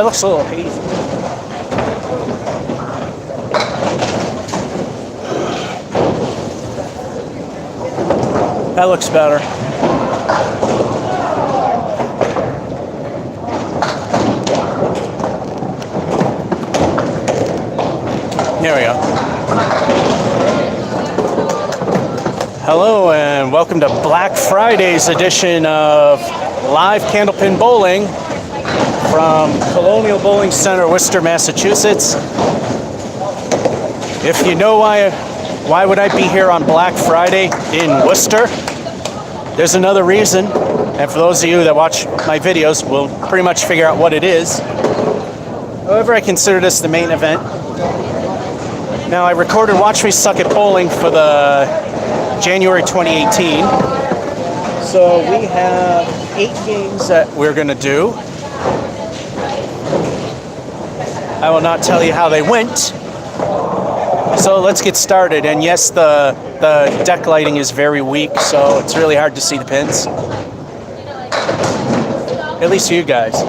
That looks a little hazy. That looks better. There we go. Hello and welcome to Black Friday's edition of Live Candlepin Bowling from Colonial Bowling Center, Worcester, Massachusetts. If you know why would I be here on Black Friday in Worcester? There's another reason, and for those of you that watch my videos will pretty much figure out what it is. However, I consider this the main event. Now, I recorded Watch Me Suck at Bowling for the January 2018. So we have 8 games that we're going to do. I will not tell you how they went. So let's get started. And yes, the deck lighting is very weak, so it's really hard to see the pins. At least for you guys.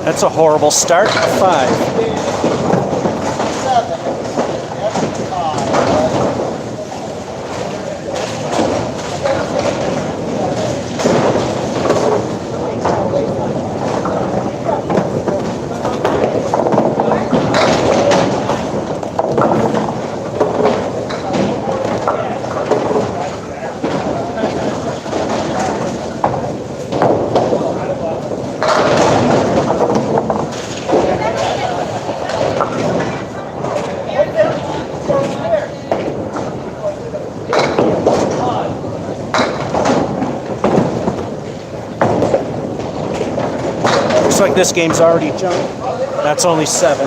That's a horrible start. 5. Looks like this game's already jumped. That's only 7.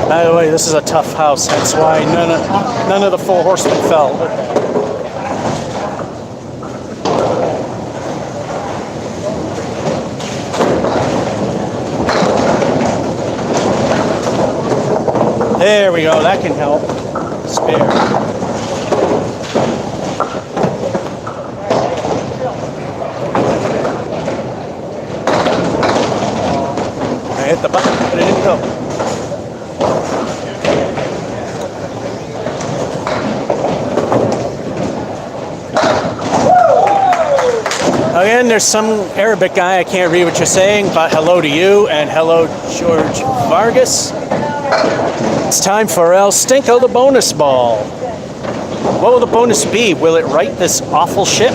By the way, this is a tough house. That's why none of the 4 horsemen fell. There we go, that can help. Spare. I hit the button, but it didn't go. Again, there's some Arabic guy, I can't read what you're saying, but hello to you and hello George Vargas. It's time for El Stinko, the bonus ball. What will the bonus be? Will it right this awful ship?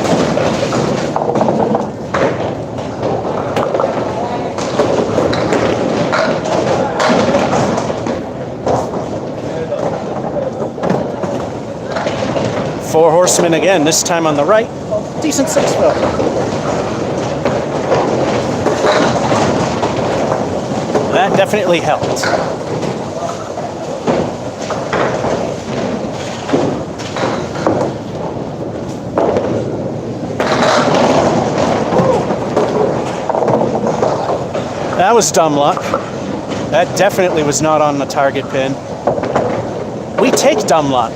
Four horsemen again, this time on the right. Decent 6-foot. That definitely helped. That was dumb luck. That definitely was not on the target pin. We take dumb luck.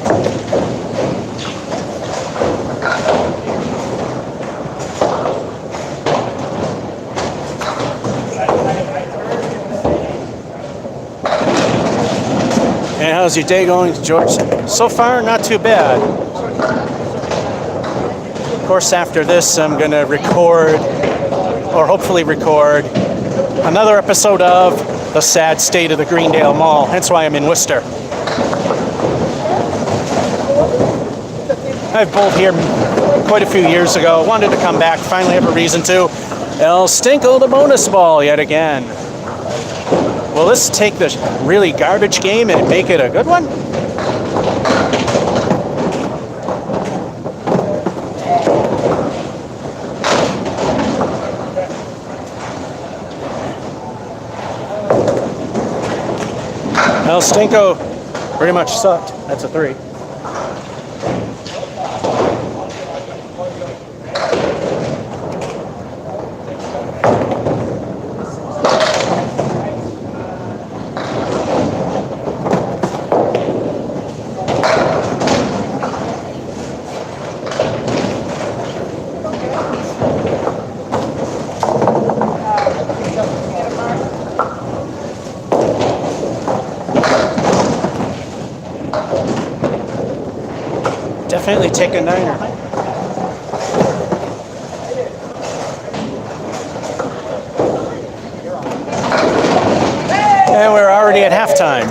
And how's your day going, George? So far, not too bad. Of course, after this, I'm going to record, or hopefully record, another episode of The Sad State of the Greendale Mall. Hence why I'm in Worcester. I've bowled here quite a few years ago. Wanted to come back, finally have a reason to. El Stinkle the bonus ball yet again. Will this take this really garbage game and make it a good one? El Stinko pretty much sucked. That's a 3. Definitely take a 9er. And we're already at halftime.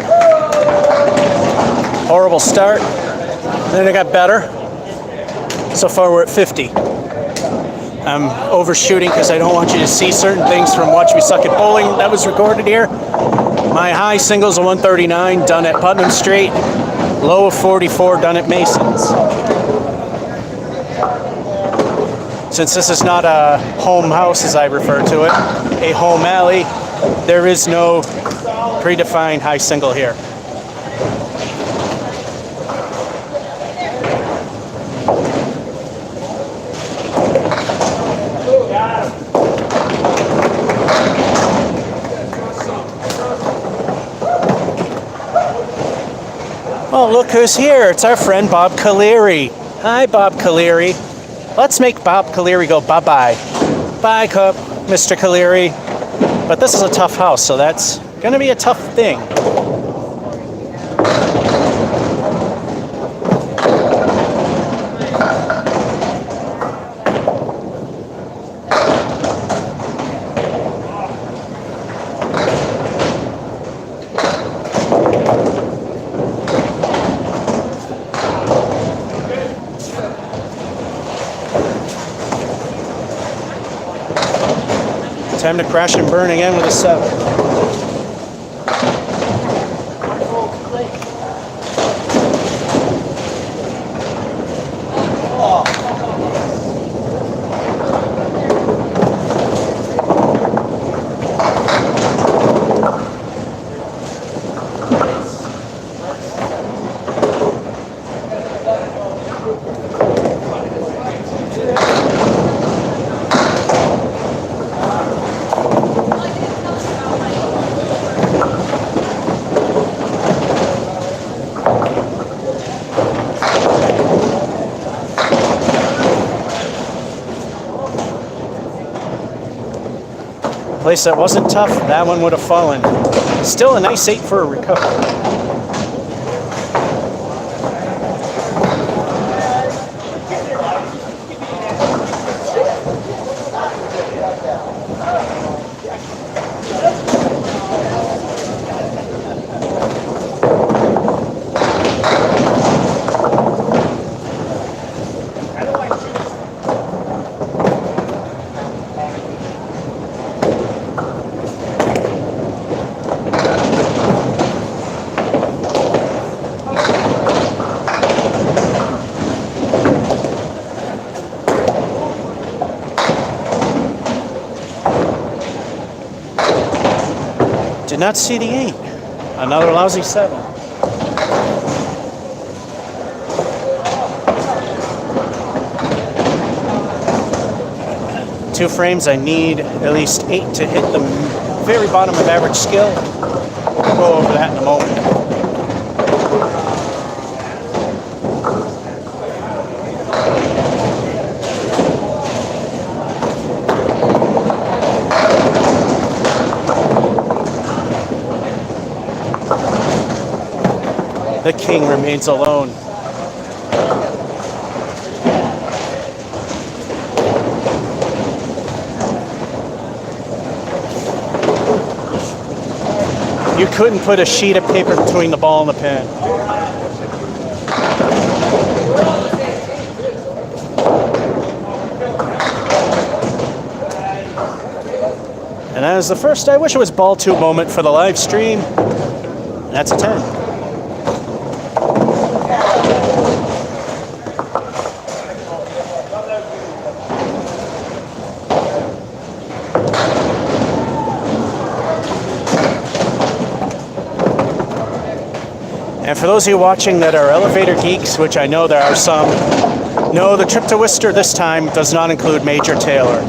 Horrible start. Then it got better. So far we're at 50. I'm overshooting because I don't want you to see certain things from Watch Me Suck at Bowling that was recorded here. My high singles of 139 done at Putnam Street. Low of 44 done at Mason's. Since this is not a home house, as I refer to it, a home alley, there is no predefined high single here. Oh, look who's here. It's our friend Bob Caleri. Hi, Bob Caleri. Let's make Bob Caleri go bye-bye. Bye, Mr. Caleri. But this is a tough house, so that's going to be a tough thing. Time to crash and burn again with a 7. Place that wasn't tough, that one would have fallen. Still a nice 8 for a recovery. Did not see the 8. Another lousy 7. Two frames, I need at least 8 to hit the very bottom of average skill. We'll go over that in a moment. The king remains alone. You couldn't put a sheet of paper between the ball and the pin. And that is the first I wish it was ball 2 moment for the live stream. And that's a 10. And for those of you watching that are elevator geeks, which I know there are some, no, the trip to Worcester this time does not include Major Taylor.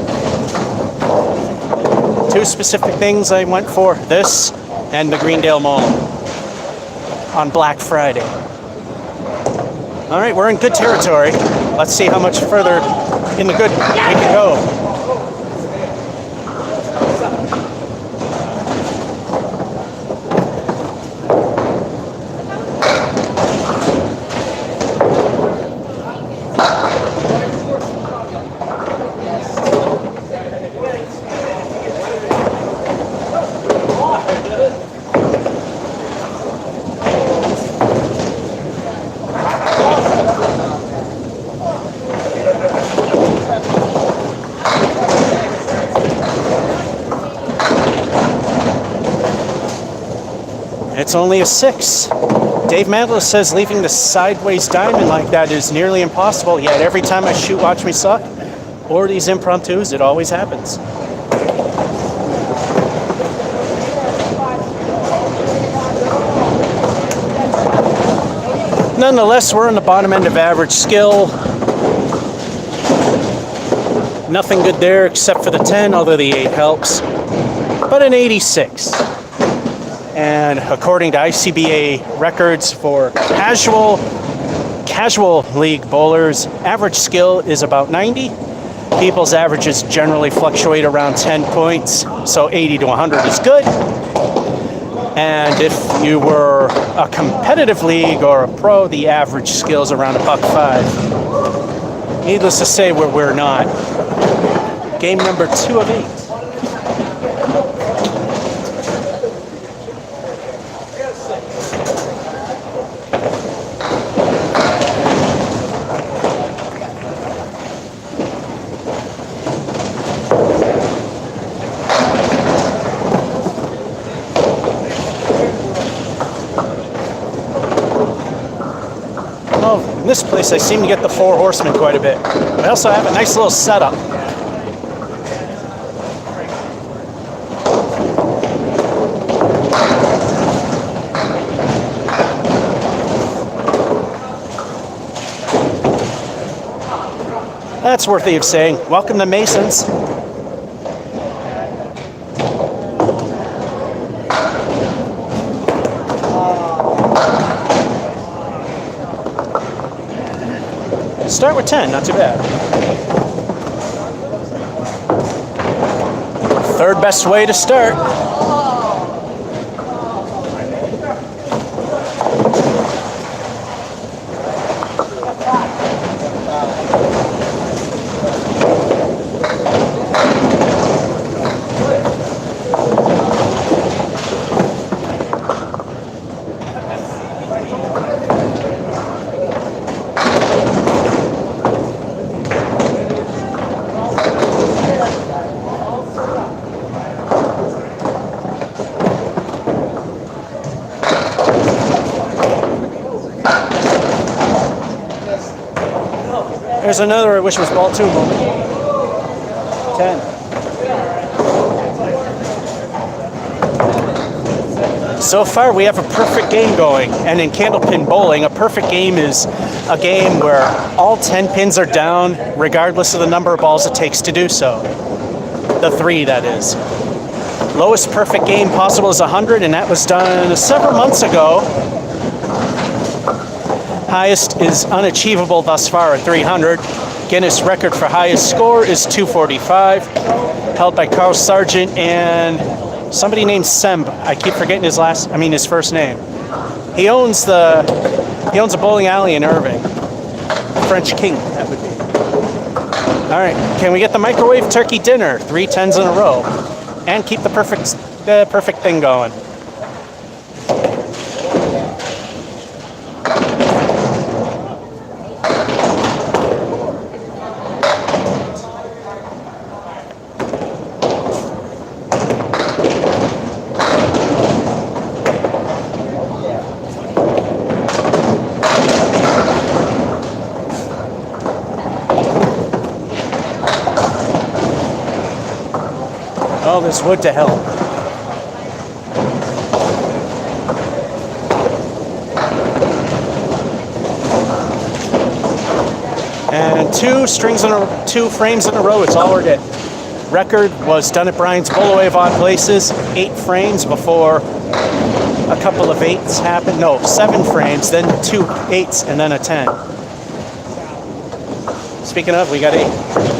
2 specific things I went for, this and the Greendale Mall on Black Friday. All right, we're in good territory. Let's see how much further in the good we can go. It's only a 6. Dave Mandler says leaving the sideways diamond like that is nearly impossible, yet every time I shoot Watch Me Suck or these impromptus, it always happens. Nonetheless, we're on the bottom end of average skill. Nothing good there except for the 10, although the 8 helps. But an 86. And according to ICBA records for casual league bowlers, average skill is about 90. People's averages generally fluctuate around 10 points, so 80 to 100 is good. And if you were a competitive league or a pro, the average skill is around $1.05. Needless to say, we're not. Game number 2 of 8. In this place, I seem to get the 4 horsemen quite a bit. I also have a nice little setup. That's worthy of saying. Welcome to Masons. Start with 10, not too bad. Third best way to start. There's another I wish was ball 2 moment. 10. So far we have a perfect game going, and in Candlepin bowling, a perfect game is a game where all 10 pins are down, regardless of the number of balls it takes to do so. The 3, that is. Lowest perfect game possible is 100, and that was done several months ago. Highest is unachievable thus far at 300. Guinness record for highest score is 245, held by Carl Sargent and somebody named Semb. I keep forgetting his first name. He owns a bowling alley in Irving. French King, that would be. All right, can we get the microwave turkey dinner? 3 10s in a row, and keep the perfect thing going. Oh, there's wood to help. And two frames in a row, it's all we're getting. Record was done at Brian's Bowling of odd places, 8 frames before a couple of 8s happened. No, 7 frames, then 2 8s, and then a 10. Speaking of, we got 8.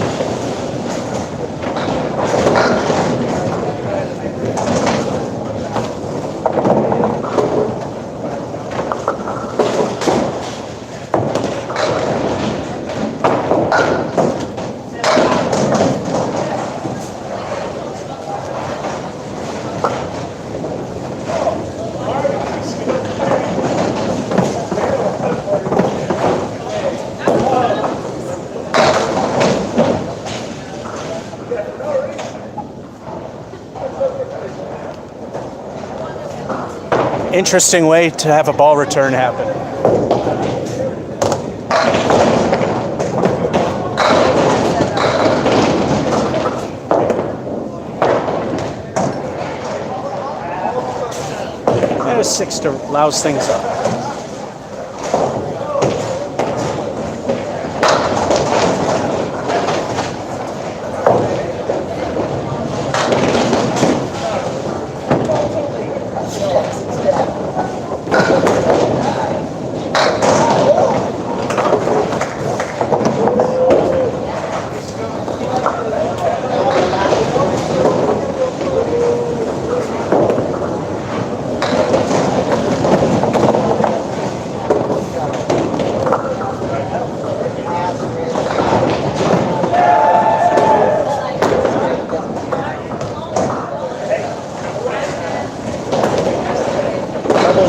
Interesting way to have a ball return happen. There's 6 to louse things up.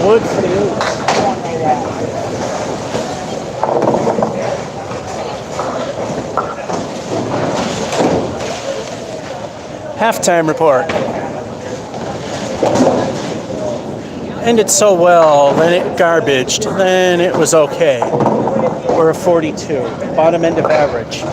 Wood for the ooze. Halftime report. Ended so well, then it garbaged, then it was okay. We're a 42, bottom end of average.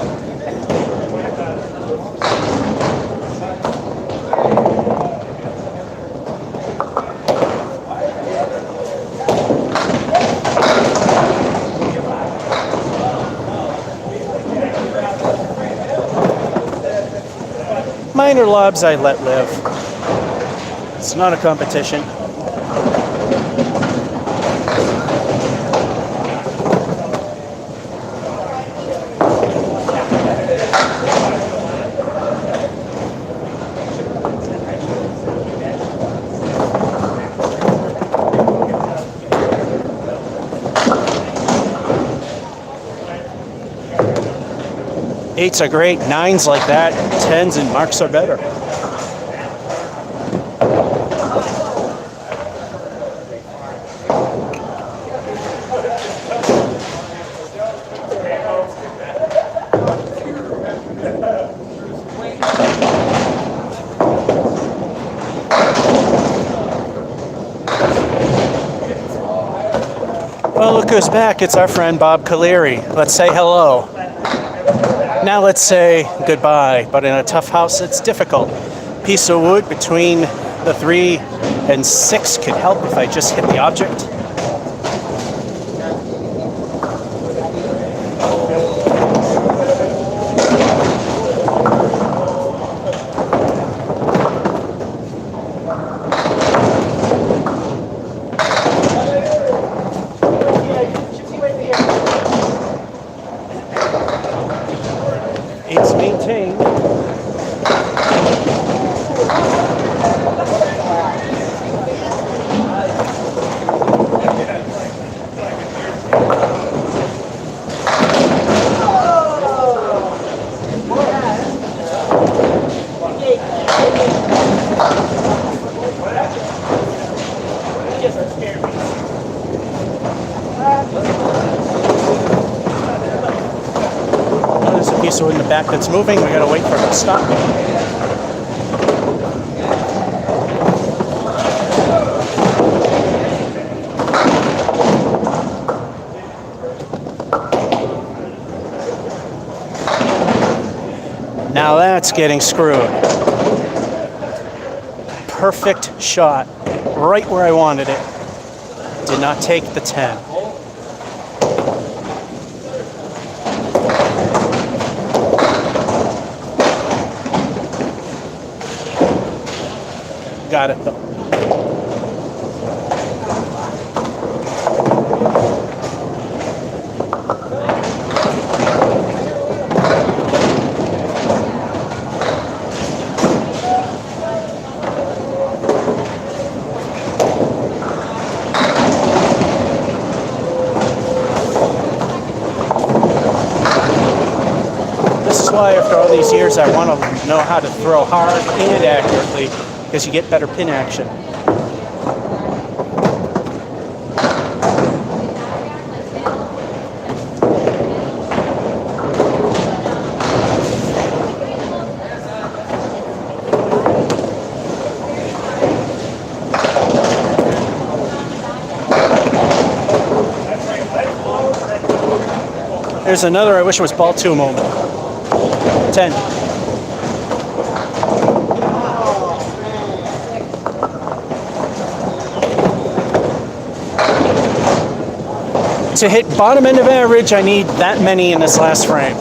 Minor lobs I let live. It's not a competition. Eights are great, 9s like that, 10s and marks are better. Well, look who's back. It's our friend Bob Caleri. Let's say hello. Now let's say goodbye, but in a tough house, it's difficult. Piece of wood between the 3 and 6 could help if I just hit the object. It's maintained. There's a piece of wood in the back that's moving. We gotta wait for it to stop. Now that's getting screwed. perfect shot, right where I wanted it. Did not take the 10. Got it though. This is why after all these years I want to know how to throw hard and accurately, because you get better pin action. There's another I wish it was ball 2 moment. 10. To hit bottom end of average, I need that many in this last frame.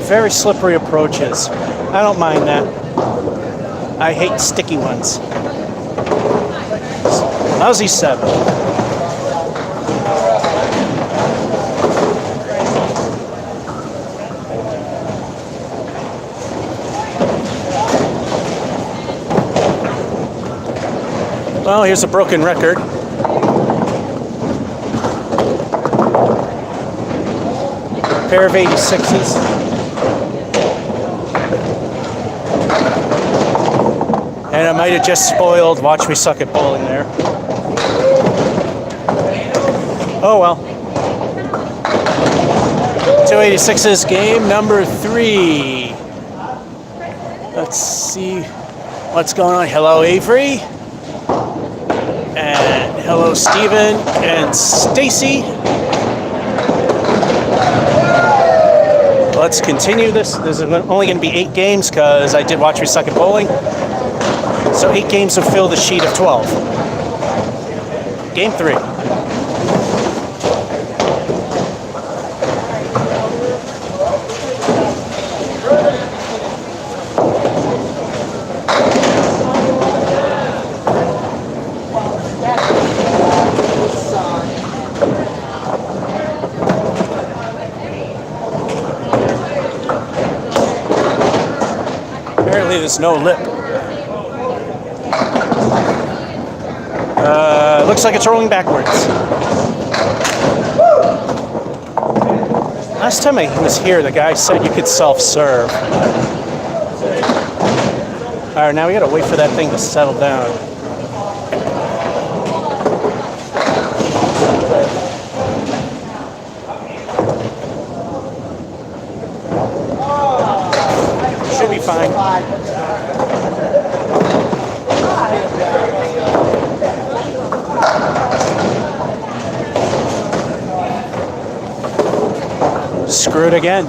Very slippery approaches. I don't mind that. I hate sticky ones. Lousy 7. Well, here's a broken record. Pair of 86s. And I might have just spoiled Watch Me Suck at Bowling there. Oh well. 286's game number 3. Let's see what's going on. Hello, Avery. And hello, Steven and Stacy. Let's continue this. There's only going to be 8 games because I did Watch Me Suck at Bowling. So 8 games will fill the sheet of 12. Game 3. Apparently there's no lip. Looks like it's rolling backwards. Last time I was here, the guy said you could self-serve. All right, now we gotta wait for that thing to settle down. Should be fine. Screwed again.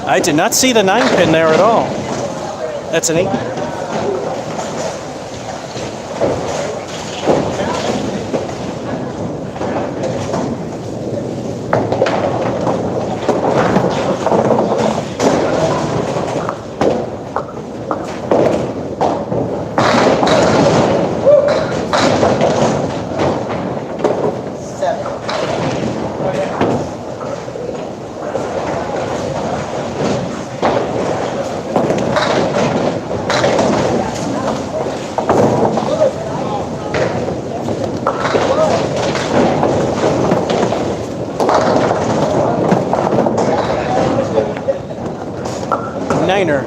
I did not see the 9 pin there at all. That's an 8. niner.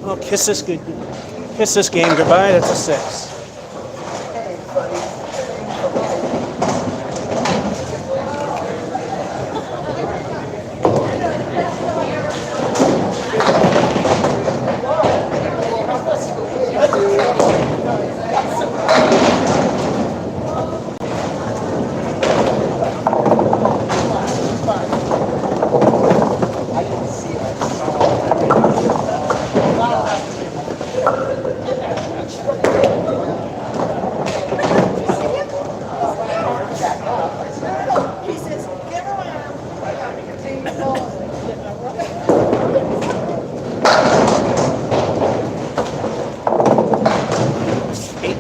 Oh, kiss this game goodbye. That's a 6.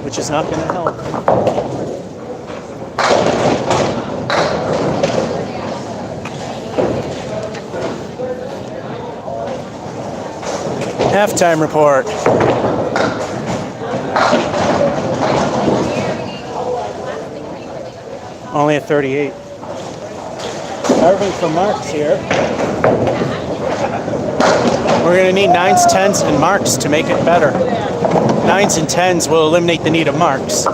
Which is not going to help. Halftime report. Only at 38. Irving from Marks here. We're going to need 9s, 10s, and Marks to make it better. 9s and 10s will eliminate the need of Marks.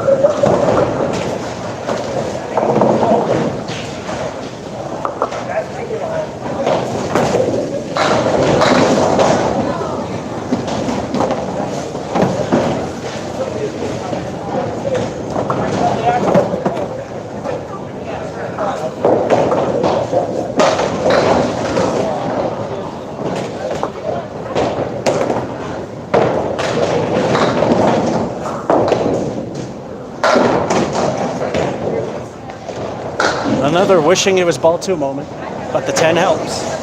Another wishing it was ball 2 moment, but the 10 helps.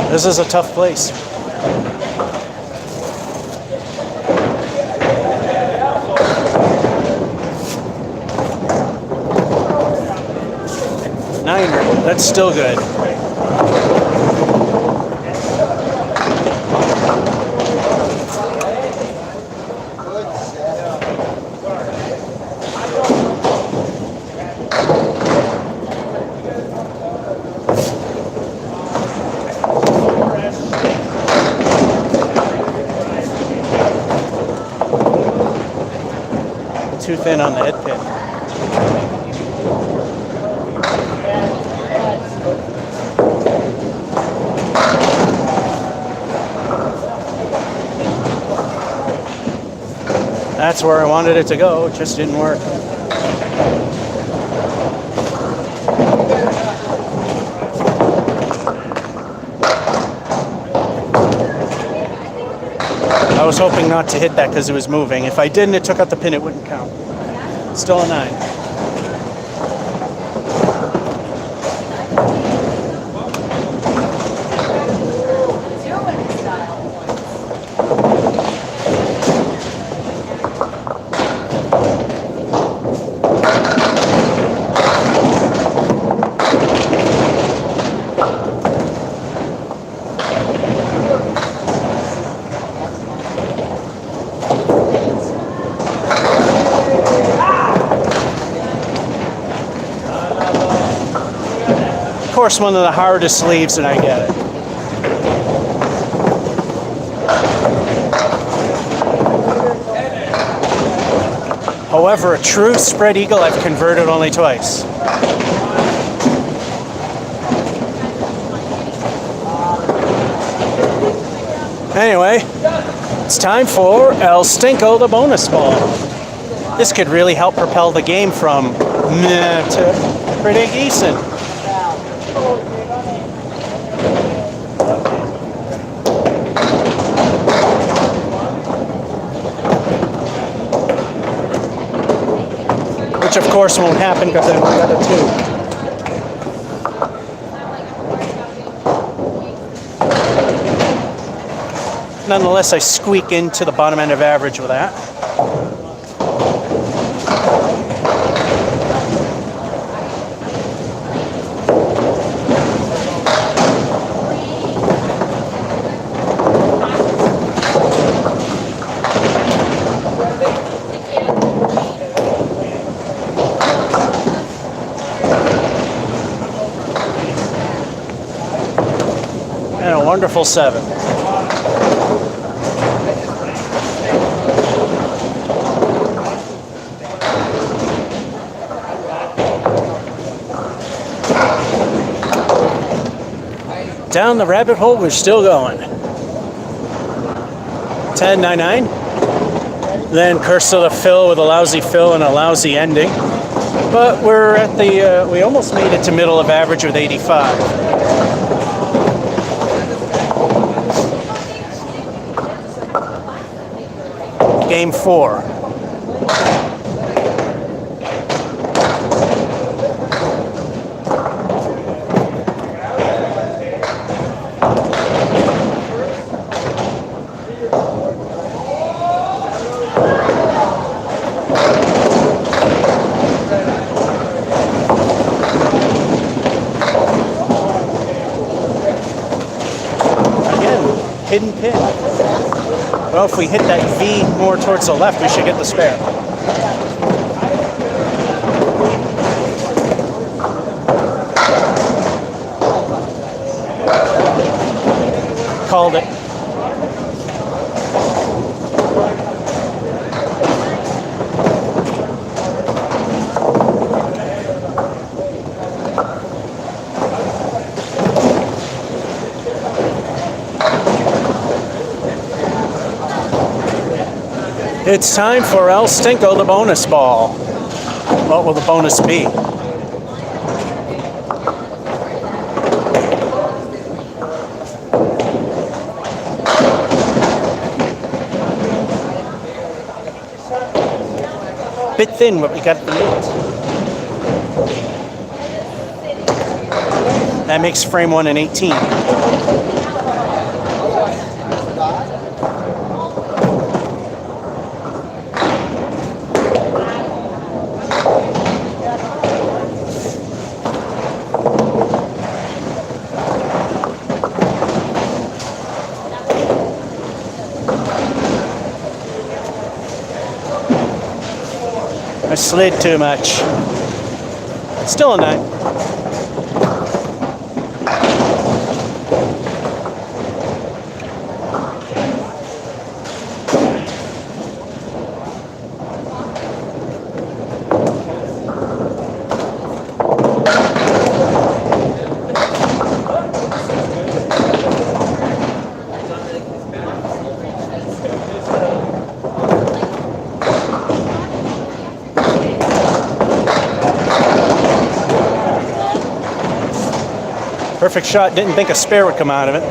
This is a tough place. Niner, that's still good. Too thin on the head pin. That's where I wanted it to go, it just didn't work. was hoping not to hit that because it was moving. If I didn't, it took out the pin, it wouldn't count. Still a 9. Of course, one of the hardest sleeves, and I get it. However, a true spread eagle I've converted only twice. Anyway, it's time for El Stinko, the bonus ball. This could really help propel the game from meh to pretty decent. Which of course won't happen because I only got a 2. Nonetheless, I squeak into the bottom end of average with that. And a wonderful 7. Down the rabbit hole, we're still going. 10, 9, 9. Then curse to the fill with a lousy fill and a lousy ending. But we're at the, we almost made it to middle of average with 85. Game 4. Hidden pin. Well, if we hit that V more towards the left, we should get the spare. Called it. It's time for El Stinko, the bonus ball. What will the bonus be? Bit thin, but we got the meat. That makes frame 1 an 18. I slid too much. Still a 9. Perfect shot. Didn't think a spare would come out of it.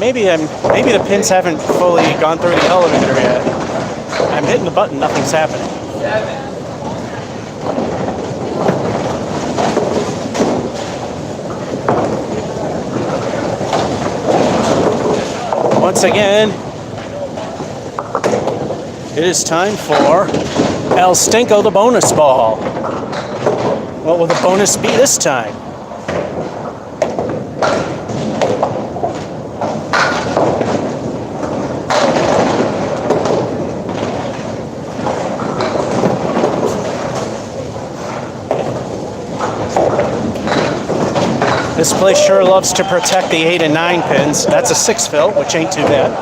maybe the pins haven't fully gone through the elevator yet. I'm hitting the button, nothing's happening. Once again, it is time for El Stinko, the bonus ball. What will the bonus be this time? This place sure loves to protect the 8 and 9 pins. That's a 6 fill, which ain't too bad.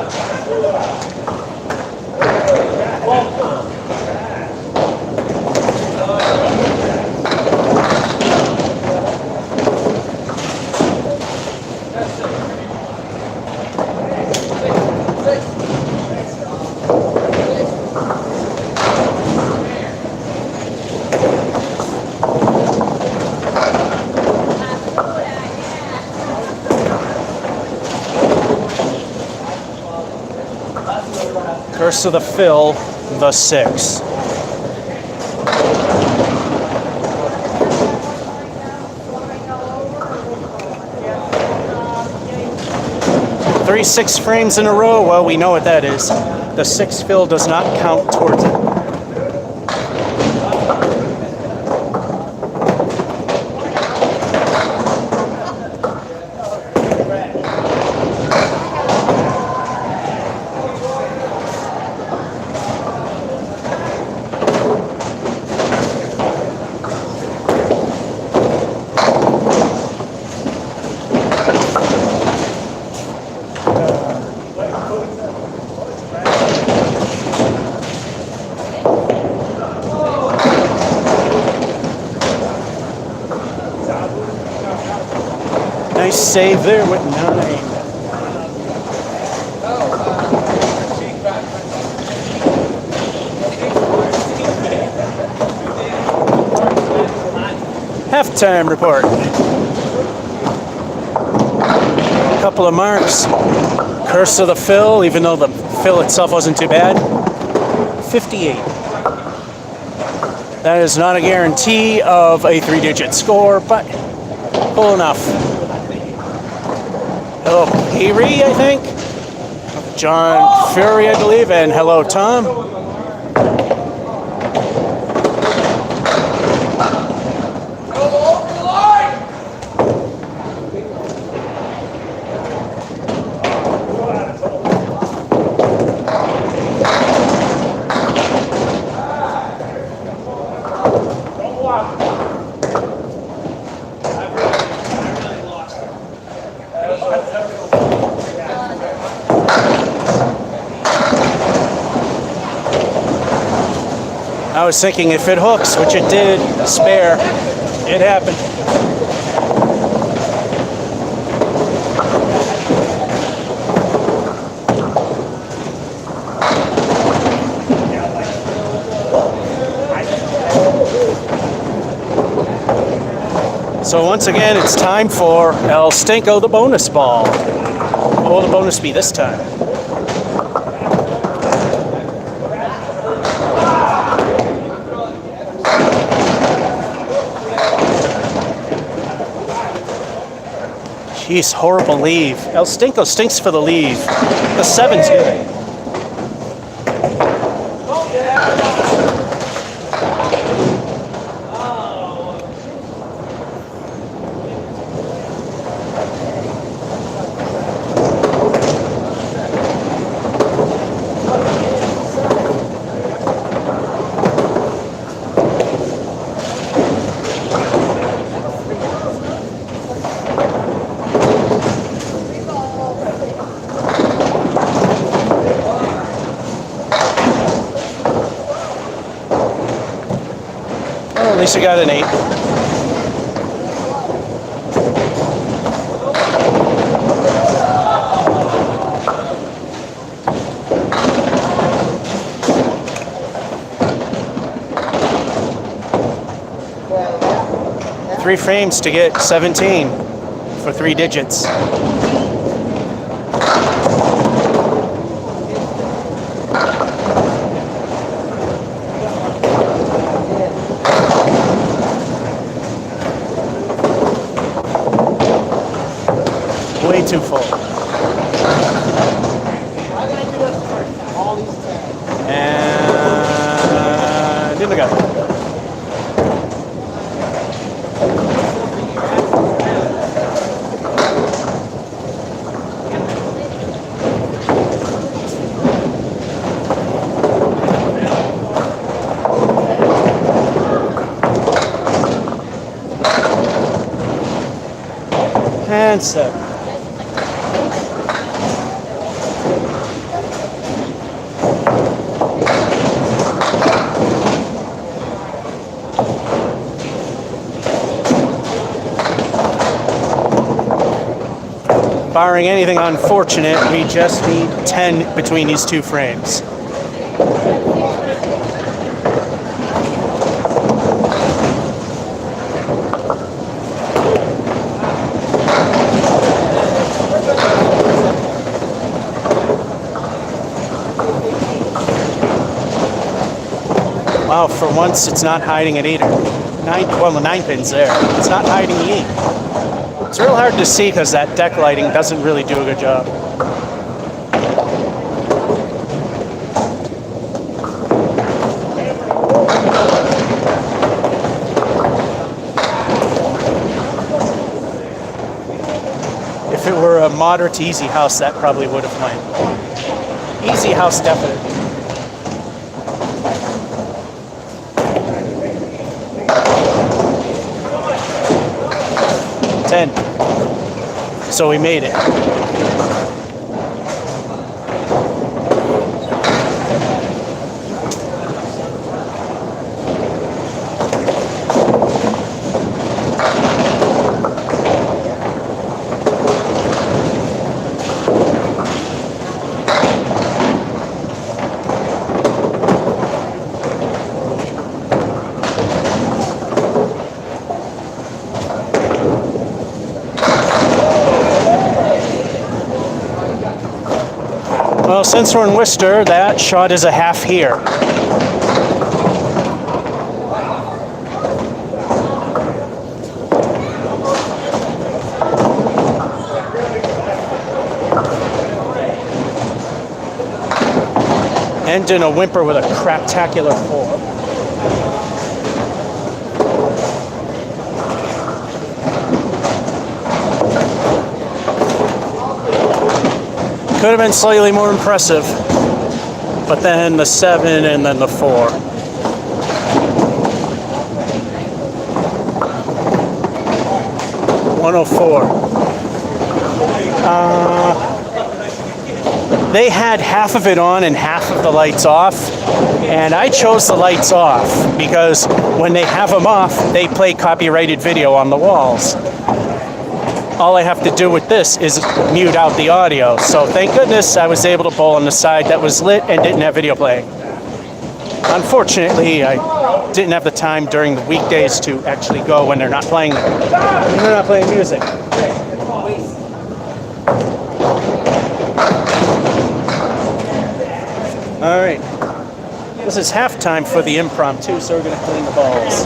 Curse of the fill, the 6. Three 6 frames in a row, well, we know what that is. The 6 fill does not count towards it. Nice save there with 9. Halftime report. A couple of marks. Curse of the fill, even though the fill itself wasn't too bad. 58. That is not a guarantee of a 3-digit score, but cool enough. Hello, Peary, I think. John Fury, I believe, and hello, Tom. I was thinking if it hooks, which it did, spare, it happened. So once again, it's time for El Stinko, the bonus ball. What will the bonus be this time? Jeez, horrible leave. El Stinko stinks for the leave. The 7's good. At least you got an 8. Three frames to get 17 for 3 digits. way too full. And in the gut. And set. Barring anything unfortunate, we just need 10 between these two frames. Wow, for once it's not hiding at 8 or 9, well, the 9 pin's there. It's not hiding the 8. It's real hard to see because that deck lighting doesn't really do a good job. If it were a moderate to easy house, that probably would have won. Easy house, definitely. So we made it. Well, since we're in Worcester, that shot is a half here. End in a whimper with a craptacular 4. Could have been slightly more impressive, but then the 7 and then the 4. They had half of it on and half of the lights off, and I chose the lights off because when they have them off, they play copyrighted video on the walls. All I have to do with this is mute out the audio. So thank goodness I was able to bowl on the side that was lit and didn't have video playing. Unfortunately, I didn't have the time during the weekdays to actually go when they're not playing music. All right. This is halftime for the impromptu, so we're going to clean the balls.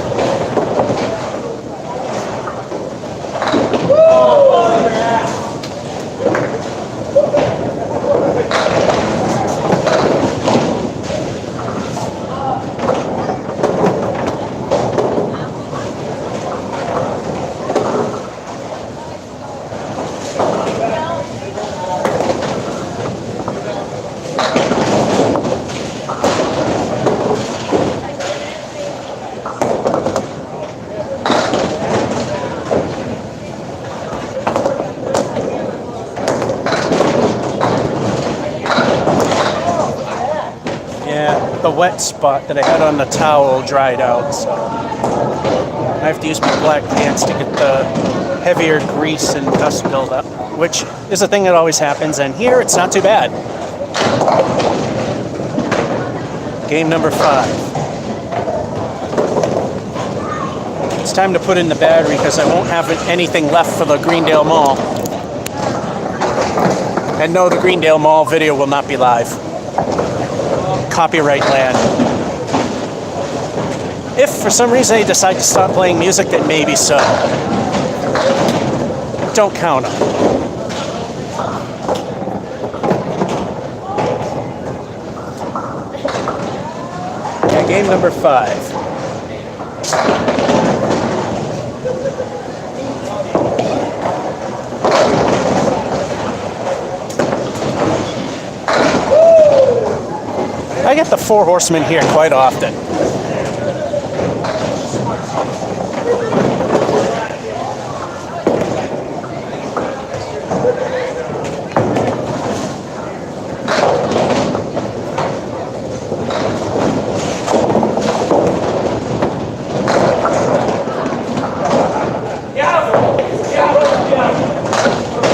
The wet spot that I had on the towel dried out, so I have to use my black pants to get the heavier grease and dust buildup, which is a thing that always happens, and here it's not too bad. Game number 5. It's time to put in the battery because I won't have anything left for the Greendale Mall. And no, the Greendale Mall video will not be live. Copyright land. If for some reason they decide to stop playing music, then maybe so. Don't count on it. game number 5. I get the 4 horsemen here quite often.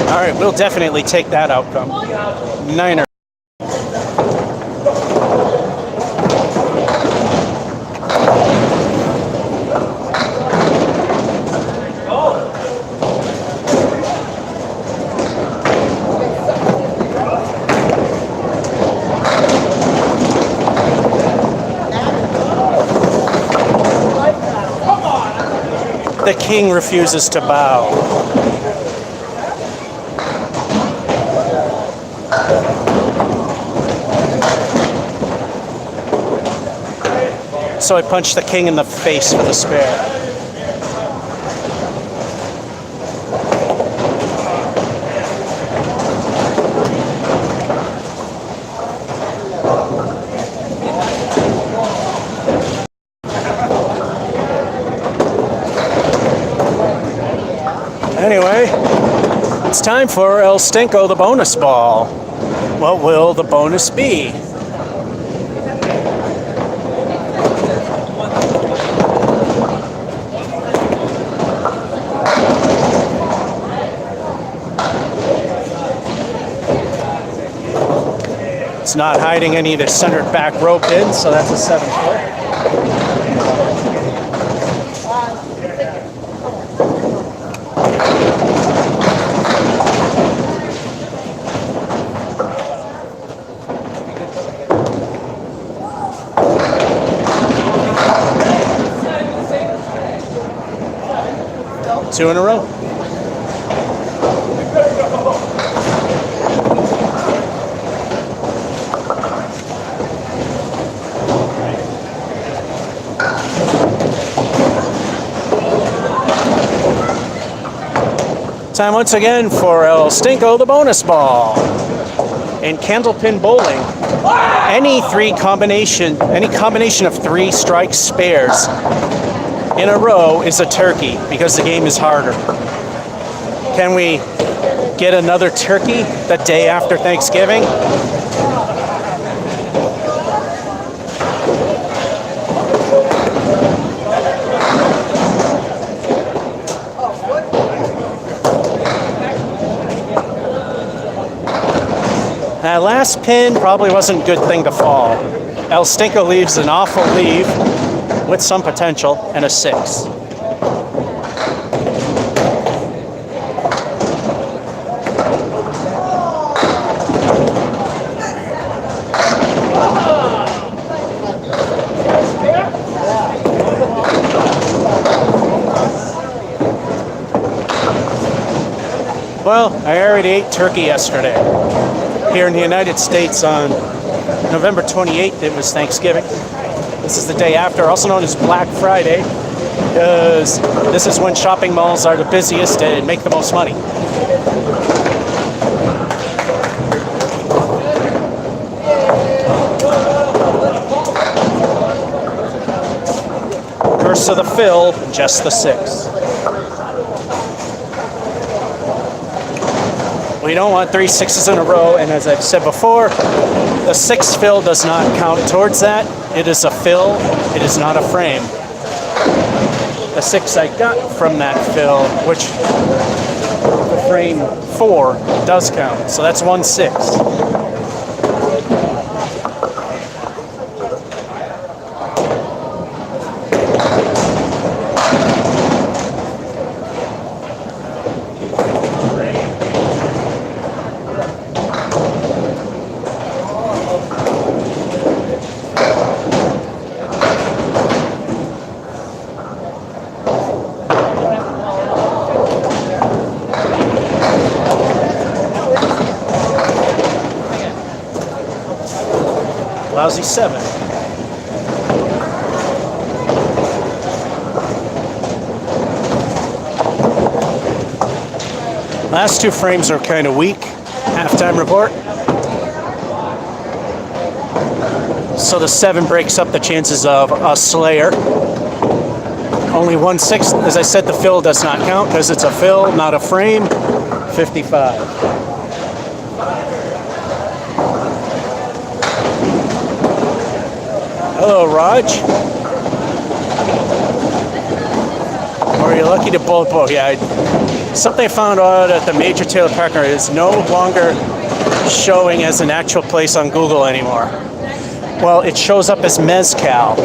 All right, we'll definitely take that outcome. Niner. The king refuses to bow. So I punched the king in the face for the spare. Anyway, it's time for El Stinko, the bonus ball. What will the bonus be? It's not hiding any of the centered back row pins, so that's a 7-foot. Two in a row. Time once again for El Stinko, the bonus ball. In Candlepin bowling, any combination of 3 strike spares in a row is a turkey because the game is harder. Can we get another turkey the day after Thanksgiving? That last pin probably wasn't a good thing to fall. El Stinko leaves an awful leave with some potential and a 6. Well, I already ate turkey yesterday. Here in the United States on November 28th, it was Thanksgiving. This is the day after, also known as Black Friday, because this is when shopping malls are the busiest and make the most money. Curse of the fill, just the 6. We don't want 3 6s in a row, and as I've said before, the 6 fill does not count towards that. It is a fill, it is not a frame. The 6 I got from that fill, which the frame 4 does count, so that's 1 6. Lousy 7. Last two frames are kind of weak. Halftime report. So the 7 breaks up the chances of a Slayer. Only 1/6. As I said, the fill does not count because it's a fill, not a frame. 55. Hello, Raj. Or you're lucky to both. Yeah, something I found out at the Major Taylor Partner is no longer showing as an actual place on Google anymore. Well, it shows up as Mezcal.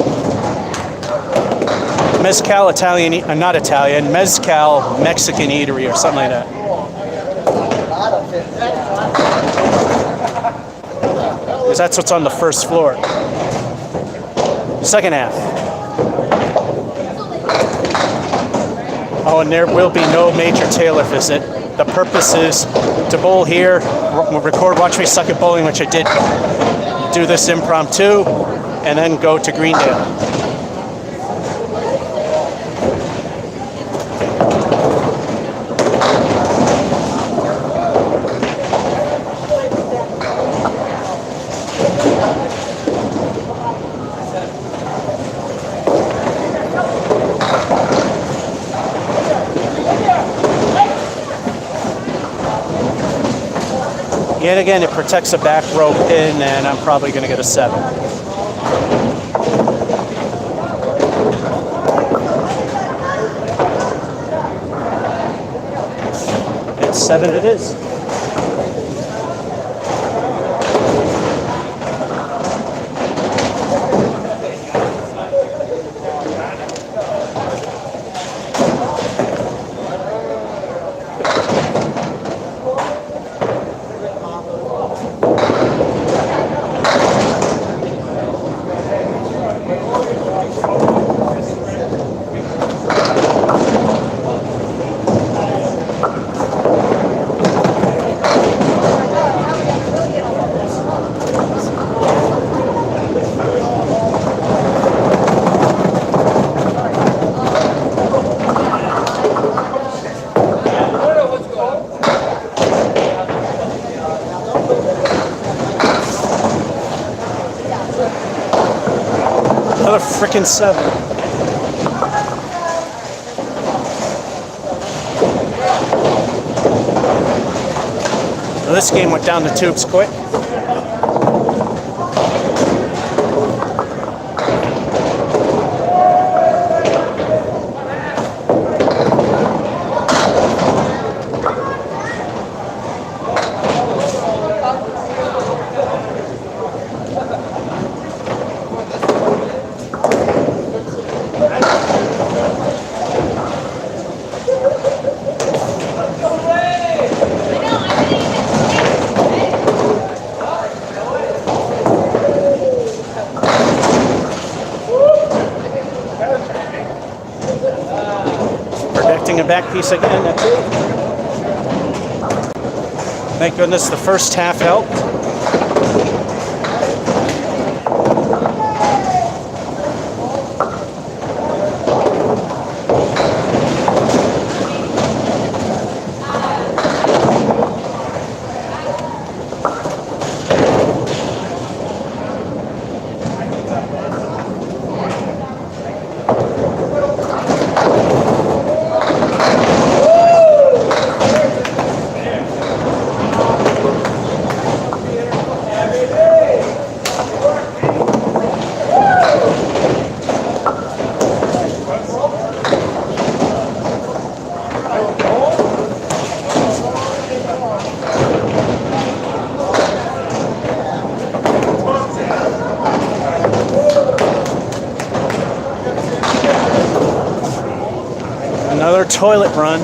Mezcal Italian, not Italian, Mezcal Mexican Eatery or something like that. Because that's what's on the first floor. Second half. Oh, and there will be no Major Taylor visit. The purpose is to bowl here, record Watch Me Suck at Bowling, which I did do this impromptu, and then go to Greendale. Yet again, it protects a back row pin, and I'm probably going to get a 7. And 7 it is. Another frickin' 7. Well, this game went down the tubes quick. A back piece again, that's it. Thank goodness the first half helped. Another toilet run.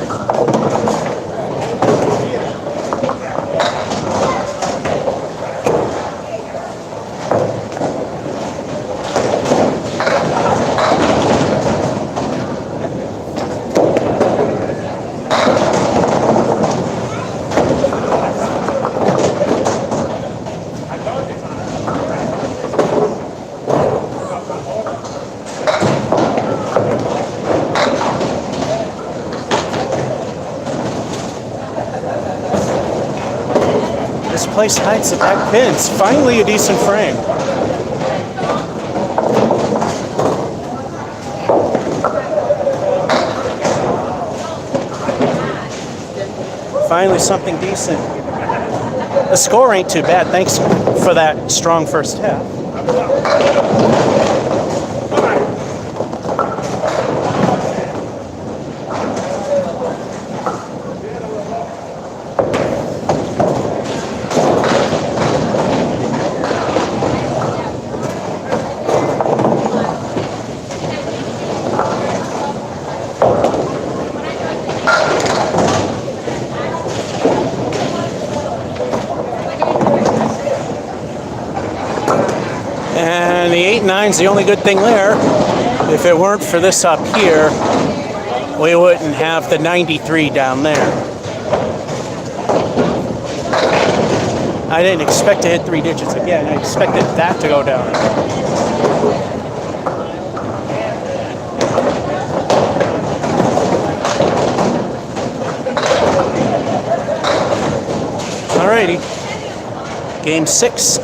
This place hides the back pins. Finally a decent frame. Finally something decent. The score ain't too bad. Thanks for that strong first half. And the 8-9's the only good thing there. If it weren't for this up here, we wouldn't have the 93 down there. I didn't expect to hit 3 digits again. I expected that to go down. Alrighty. Game 6.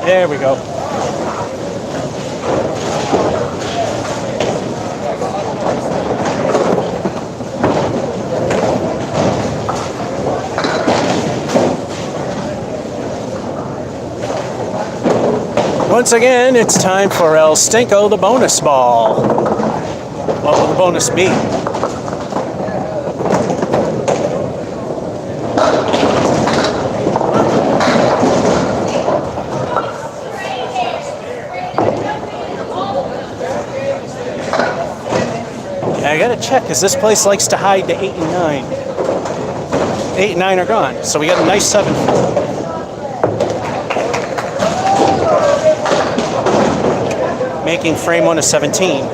There we go. Once again, it's time for El Stinko, the bonus ball. What will the bonus be? I gotta check, because this place likes to hide the 8 and 9. 8 and 9 are gone, so we got a nice 7. Making frame 1 a 17.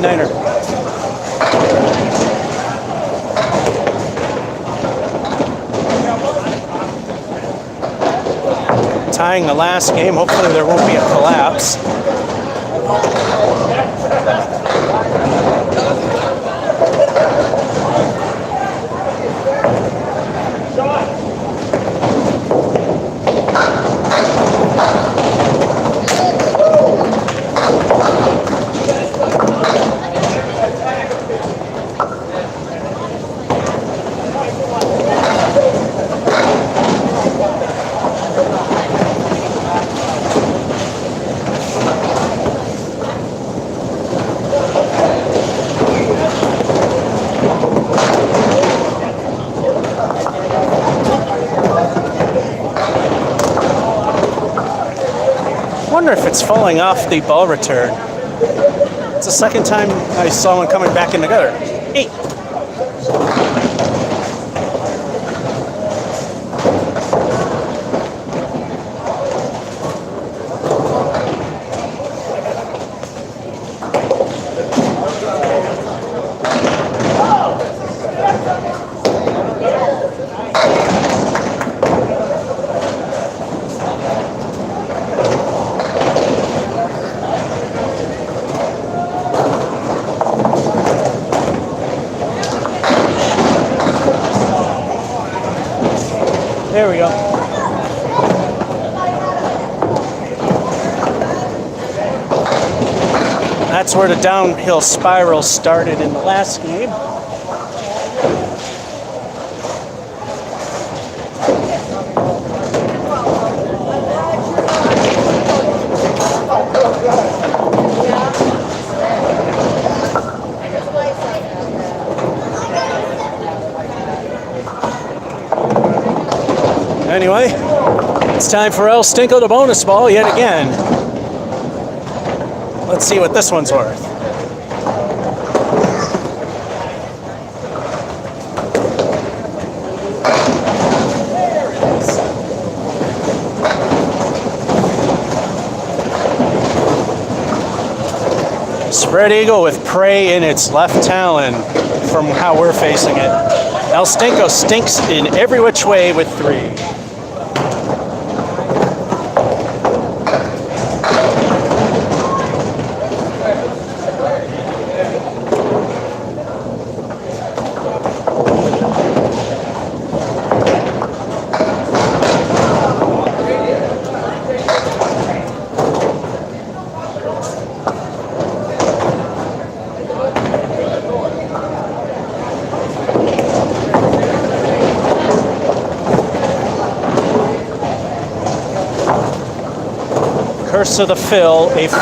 Niner. Tying the last game. Hopefully there won't be a collapse. I wonder if it's falling off the ball return. It's the second time I saw one coming back in the gutter. 8. There we go. That's where the downhill spiral started in the last game. Anyway, it's time for El Stinko the bonus ball yet again. Let's see what this one's worth. Spread eagle with prey in its left talon from how we're facing it. El Stinko stinks in every which way with 3. Curse of the Fill, a 4.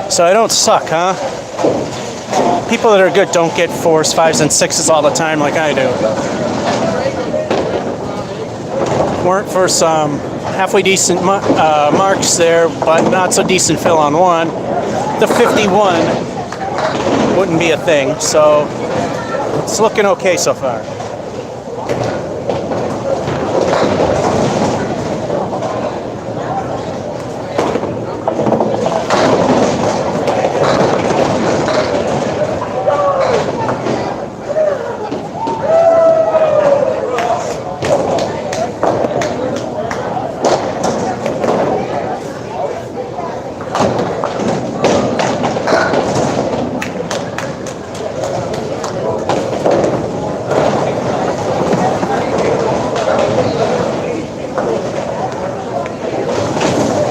So I don't suck, huh? People that are good don't get 4s, 5s, and 6s all the time like I do. Weren't for some halfway decent marks there, but not so decent fill on one. The 51 wouldn't be a thing, so it's looking okay so far.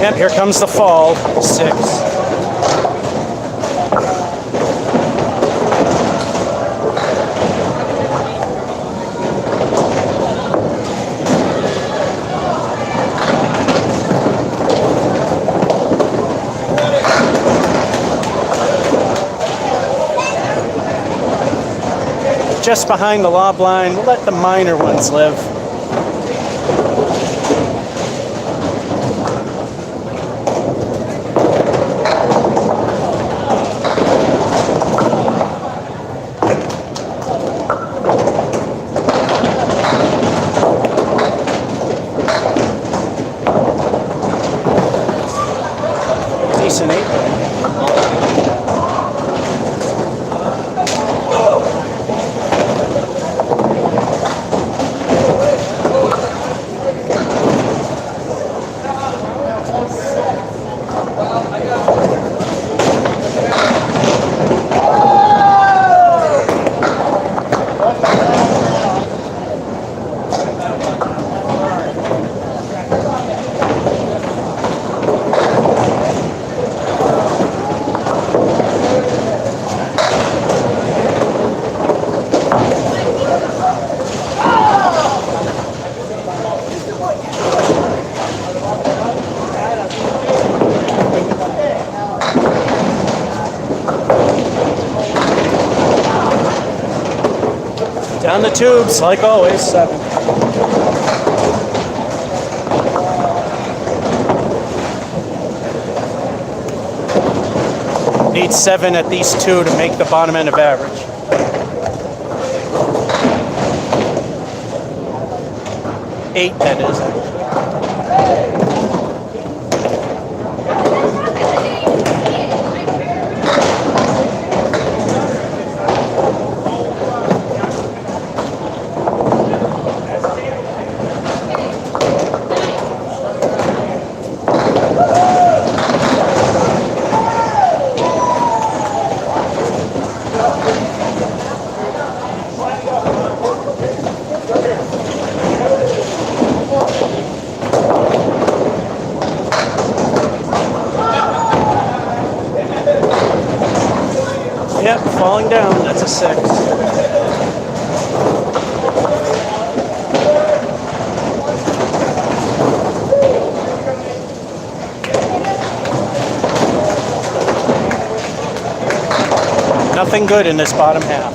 Yep, here comes the fall, 6. Just behind the lob line, we'll let the minor ones live. Decent 8. Down the tubes, like always, 7. Need 7 at these 2 to make the bottom end of average. 8, that is. Yep, falling down, that's a 6. Nothing good in this bottom half.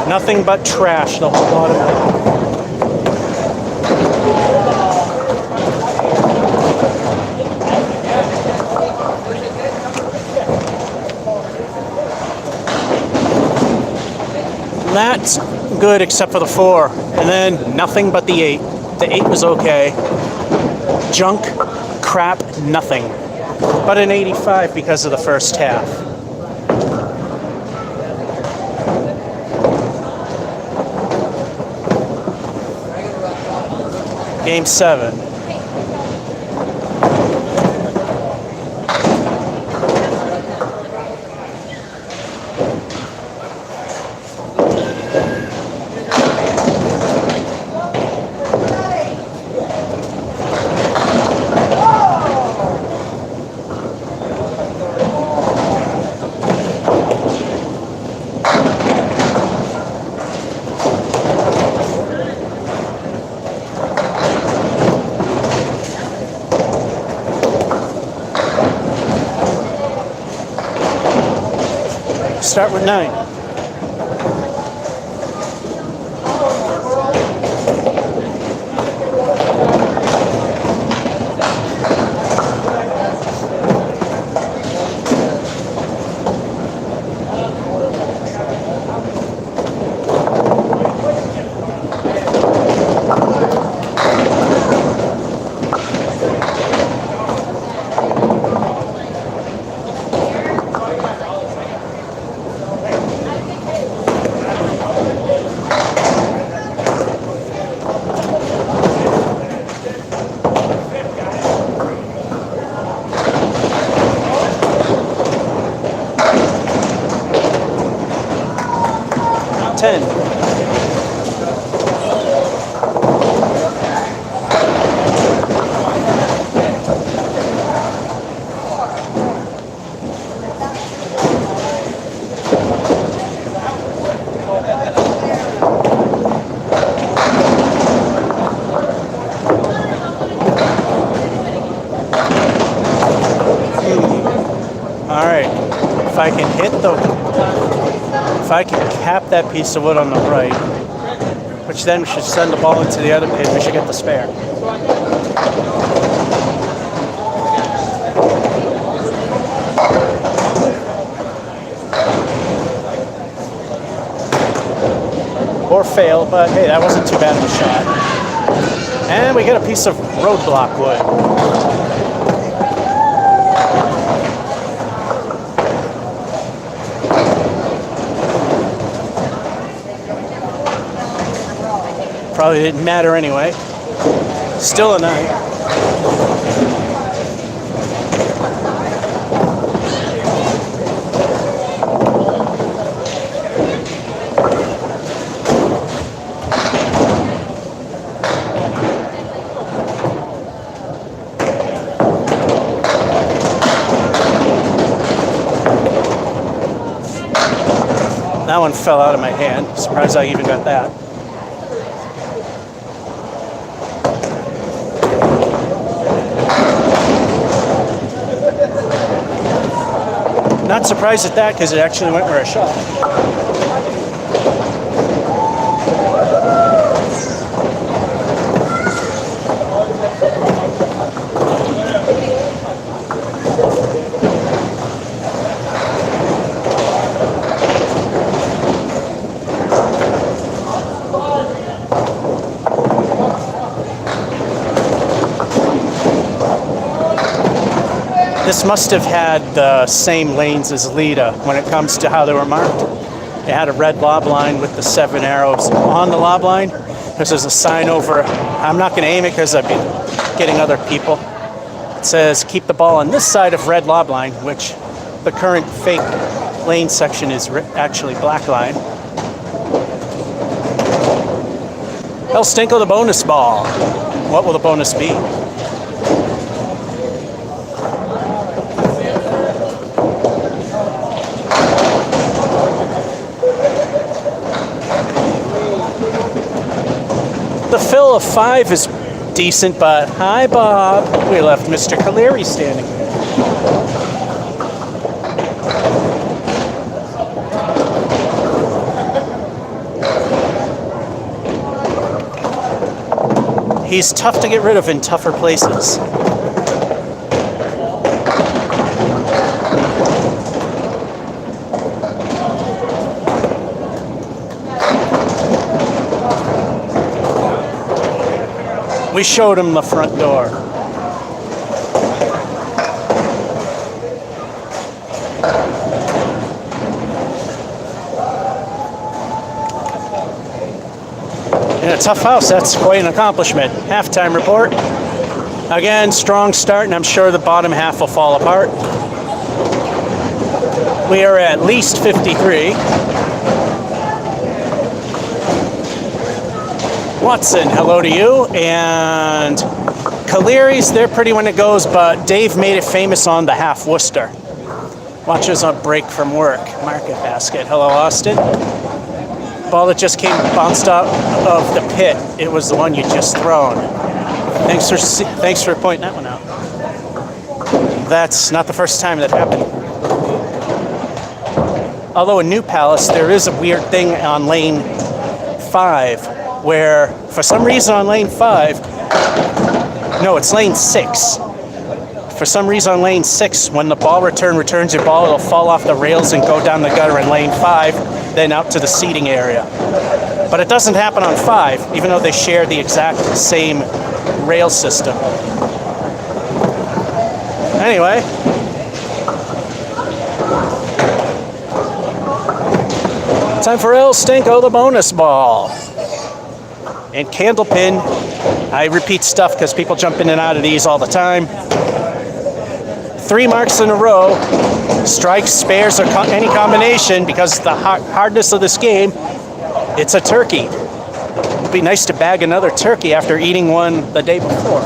Nothing but trash the whole bottom half. That's good except for the 4. And then nothing but the 8. The 8 was okay. Junk, crap, nothing. But an 85 because of the first half. Game 7. Start with 9. If I can if I can cap that piece of wood on the right, which then we should send the ball into the other pin, we should get the spare. Or fail, but hey, that wasn't too bad of a shot. And we get a piece of roadblock wood. Probably didn't matter anyway. Still a 9. That one fell out of my hand. Surprised I even got that. Not surprised at that because it actually went where I shot. This must have had the same lanes as Lita when it comes to how they were marked. It had a red lob line with the 7 arrows on the lob line. There's a sign over. I'm not going to aim it because I'd be getting other people. It says keep the ball on this side of red lob line, which the current fake lane section is actually black line. El Stinko, the bonus ball. What will the bonus be? The fill of 5 is decent, but hi, Bob. We left Mr. Caleri standing. He's tough to get rid of in tougher places. We showed him the front door. In a tough house, that's quite an accomplishment. Halftime report. Again, strong start, and I'm sure the bottom half will fall apart. We are at least 53. Watson, hello to you. And Caleri's, they're pretty when it goes, but Dave made it famous on the half Worcester. Watch us on break from work. Market basket. Hello, Austin. Ball that just came bounced out of the pit. It was the one you just thrown. Thanks for pointing that one out. That's not the first time that happened. Although in New Palace, there is a weird thing on lane 5 where, for some reason on lane 5, no, it's lane 6. For some reason on lane 6, when the ball returns your ball, it'll fall off the rails and go down the gutter in lane 5, then out to the seating area. But it doesn't happen on 5, even though they share the exact same rail system. Anyway. Time for El Stinko, the bonus ball. And Candlepin, I repeat stuff because people jump in and out of these all the time. 3 marks in a row, strikes, spares, or any combination, because the hardness of this game, it's a turkey. It'd be nice to bag another turkey after eating one the day before.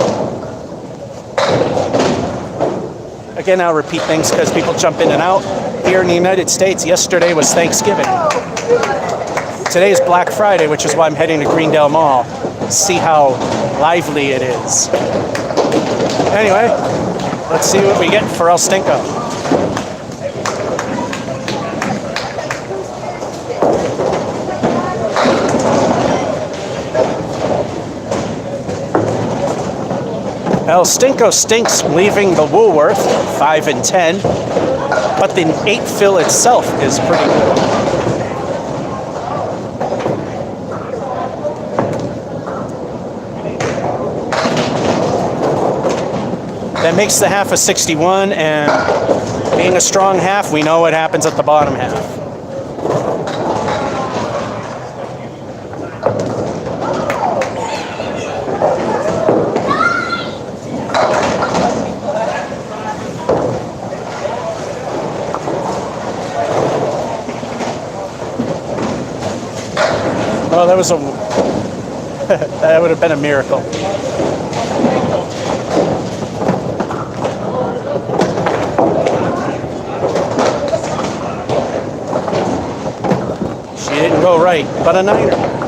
Again, I'll repeat things because people jump in and out. Here in the United States, yesterday was Thanksgiving. Today is Black Friday, which is why I'm heading to Greendale Mall. See how lively it is. Anyway, let's see what we get for El Stinko. El Stinko stinks, leaving the Woolworth 5 and 10, but the 8 fill itself is pretty good. That makes the half a 61, and being a strong half, we know what happens at the bottom half. Well, that was that would have been a miracle. Didn't go right, but a niner.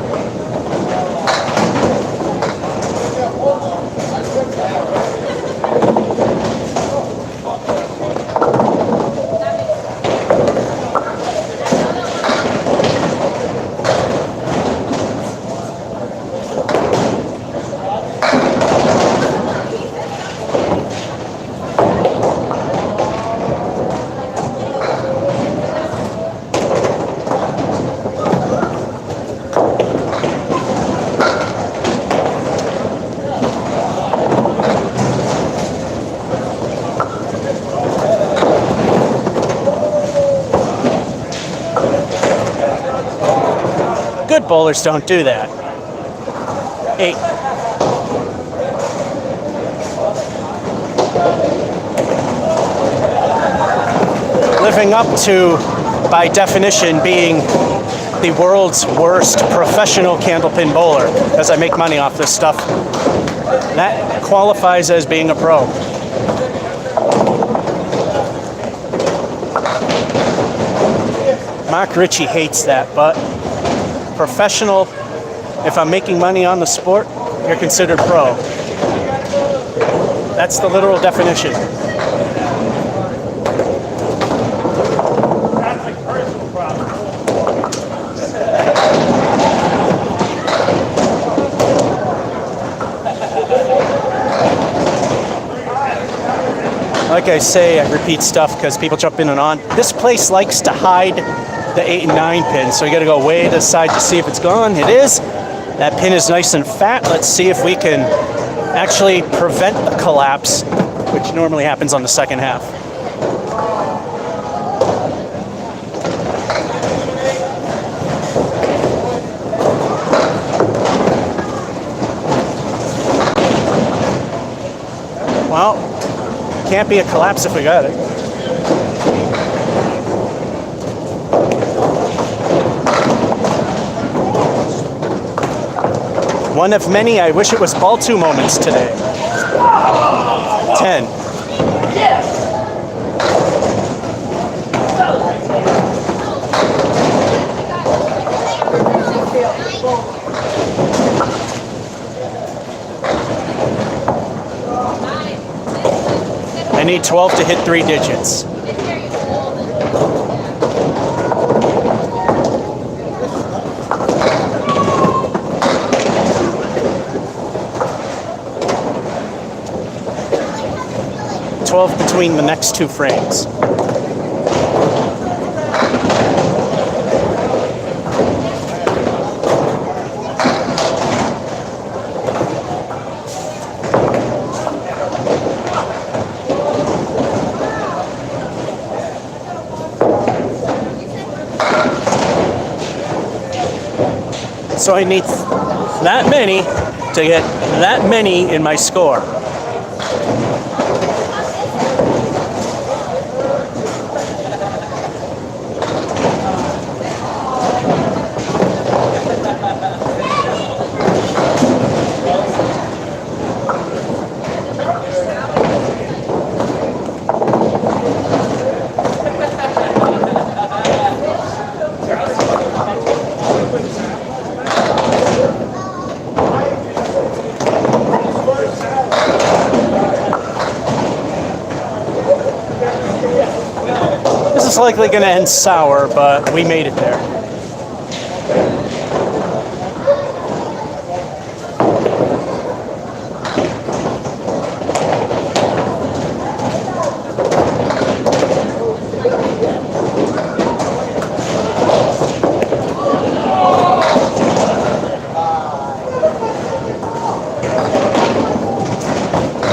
Good bowlers don't do that. 8. living up to, by definition, being the world's worst professional candlepin bowler, because I make money off this stuff. That qualifies as being a pro. Mark Ritchie hates that, but professional, if I'm making money on the sport, you're considered pro. That's the literal definition. Like I say, I repeat stuff because people jump in and on. This place likes to hide the 8 and 9 pin, so you got to go way to the side to see if it's gone. It is. That pin is nice and fat. Let's see if we can actually prevent the collapse, which normally happens on the second half. Well, can't be a collapse if we got it. One of many I wish it was ball 2 moments today. 10. I need 12 to hit 3 digits. Between the next 2 frames. So I need that many to get that many in my score. It's likely going to end sour, but we made it there.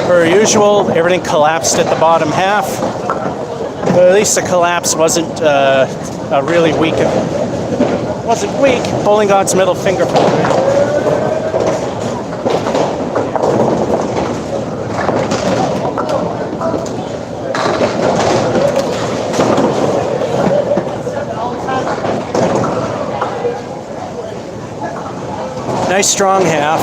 Per usual, everything collapsed at the bottom half. But at least the collapse wasn't a really weak. Wasn't weak. Bowling God's middle finger. Nice strong half.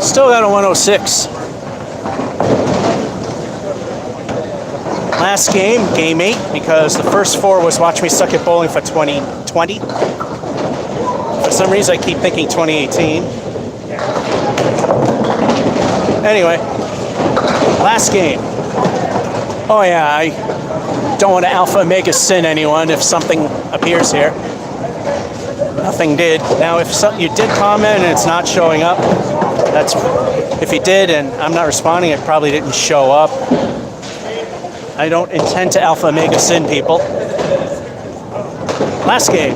Still got a 106. Last game, game 8, because the first 4 was watch me suck at bowling for 2020. For some reason, I keep thinking 2018. Anyway, last game. Oh yeah, I don't want to alpha omega sin anyone if something appears here. Nothing did. Now, if you did comment and it's not showing up, that's if you did and I'm not responding, it probably didn't show up. I don't intend to alpha omega sin people. Last game.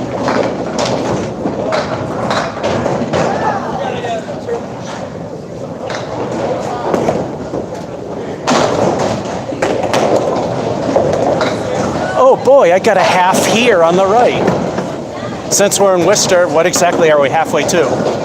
Oh boy, I got a half here on the right. Since we're in Worcester, what exactly are we halfway to?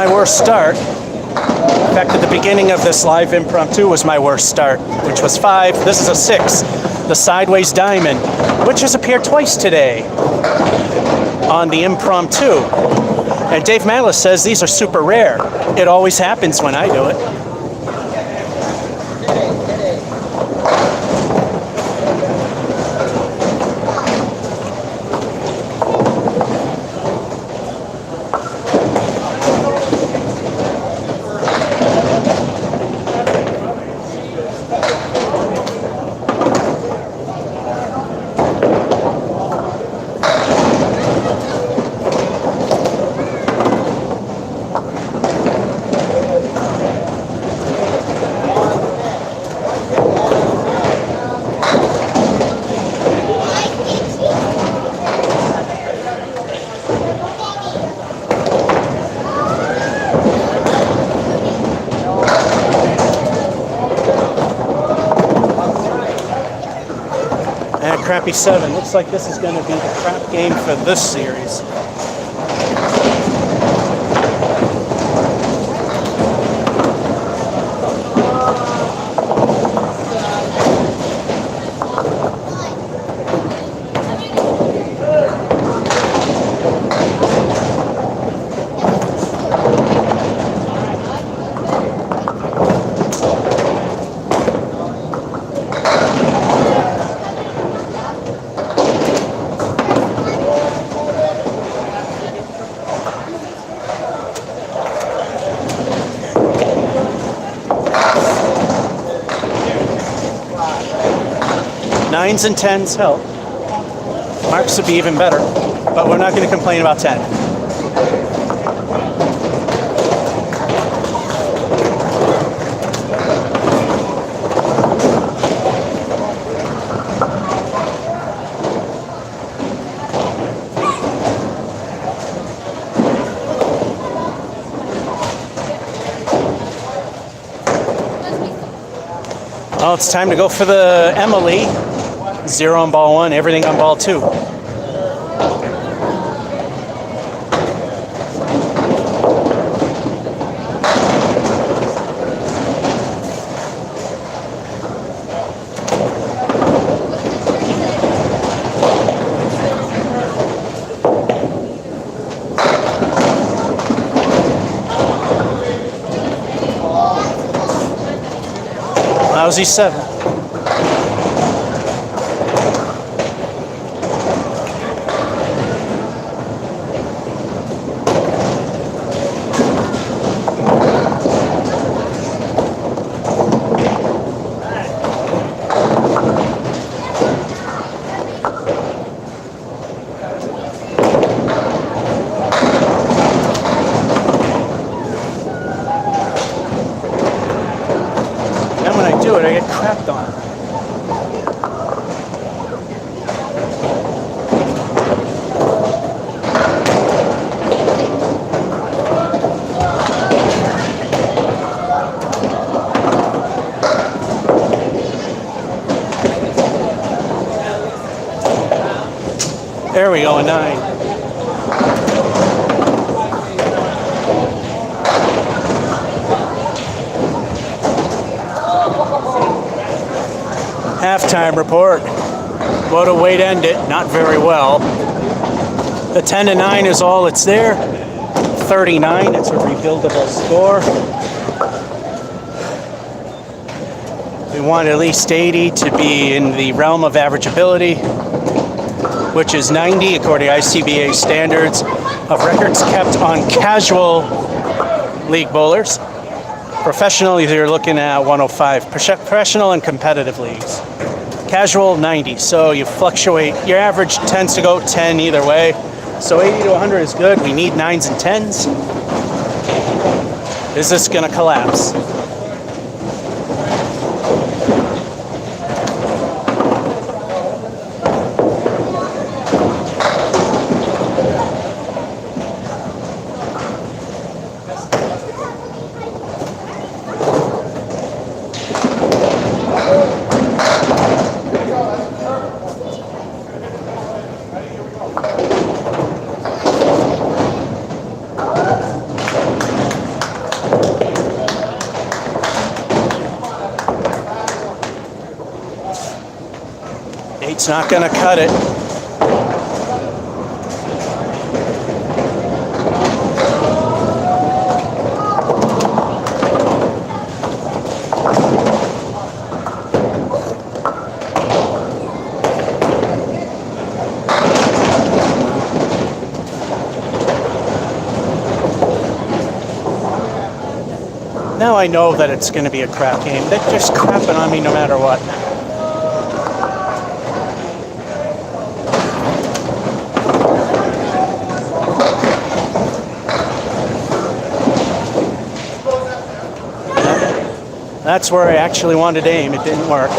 my worst start. In fact, at the beginning of this live impromptu was my worst start, which was 5. This is a 6, the sideways diamond, which has appeared twice today on the impromptu. And Dave Malice says these are super rare. It always happens when I do it. Crappy 7. Looks like this is going to be the crap game for this series. Nines and 10s help. Marks would be even better, but we're not going to complain about 10. Well, it's time to go for the Emily. 0 on ball 1, everything on ball 2. Lousy 7. I get crapped on. There we go, a 9. Halftime report. What a way to end it. Not very well. The 10 to 9 is all it's there. 39. It's a rebuildable score. We want at least 80 to be in the realm of average ability, which is 90 according to ICBA standards of records kept on casual league bowlers. Professional, you're looking at 105. Professional and competitive leagues. Casual, 90. So you fluctuate. Your average tends to go 10 either way. So 80 to 100 is good. We need 9s and 10s. Is this going to collapse? Eight's not going to cut it. Now I know that it's going to be a crap game. They're just crapping on me no matter what. That's where I actually wanted to aim. It didn't work.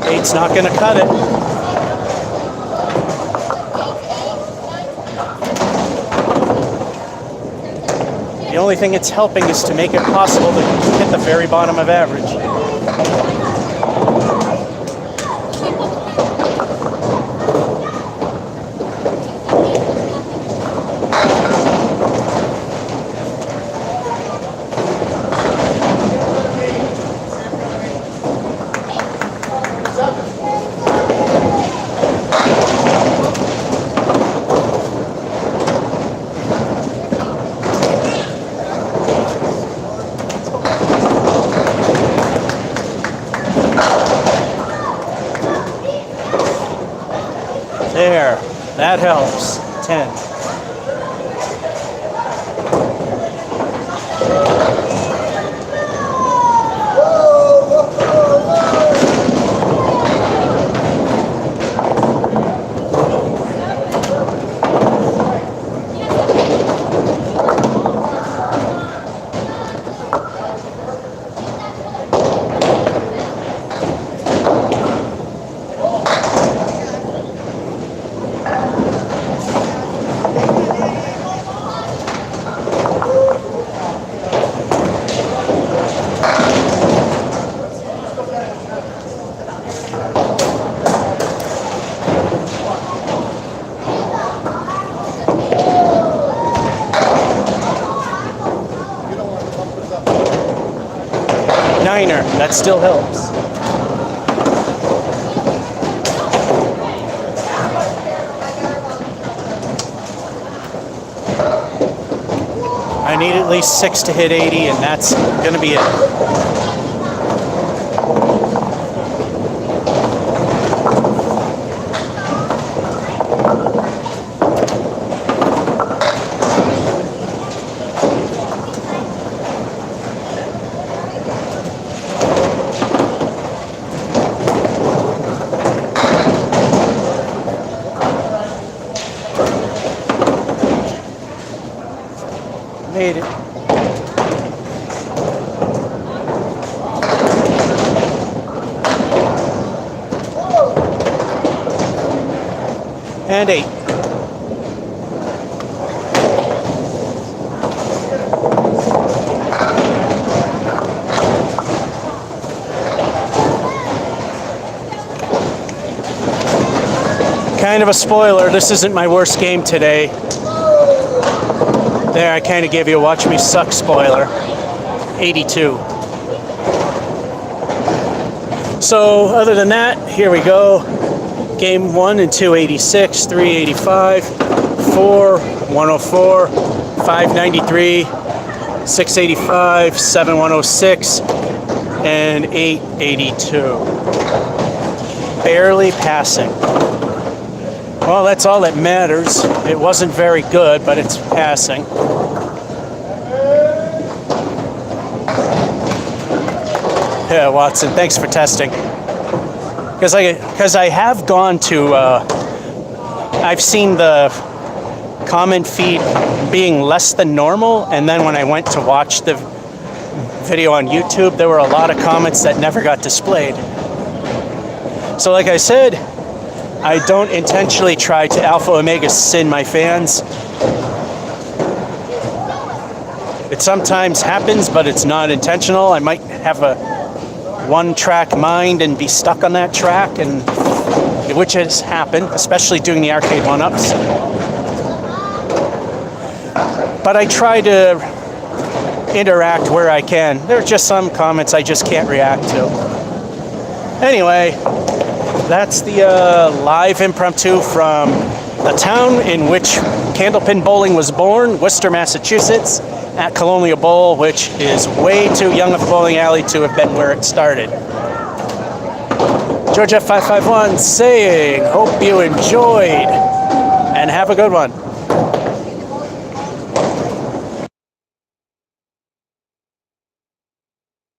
Eight's not going to cut it. The only thing it's helping is to make it possible to hit the very bottom of average. There, that helps. 10. Niner, that still helps. I need at least 6 to hit 80, and that's going to be it. Made it. And 8. Kind of a spoiler, this isn't my worst game today. There, I kind of gave you a watch me suck spoiler. 82. So, other than that, here we go. Game 1 and 286, 385, 4, 104, 593, 685, 7106, and 882. Barely passing. Well, that's all that matters. It wasn't very good, but it's passing. Yeah, Watson, thanks for testing. Because I have gone to, I've seen the comment feed being less than normal, and then when I went to watch the video on YouTube, there were a lot of comments that never got displayed. So like I said, I don't intentionally try to alpha omega sin my fans. It sometimes happens, but it's not intentional. I might have a one-track mind and be stuck on that track, and which has happened, especially doing the arcade one-ups. but I try to interact where I can. There are just some comments I just can't react to. Anyway, that's the live impromptu from the town in which Candlepin Bowling was born, Worcester, Massachusetts, at Colonial Bowl, which is way too young of a bowling alley to have been where it started. George F551 saying, hope you enjoyed, and have a good one.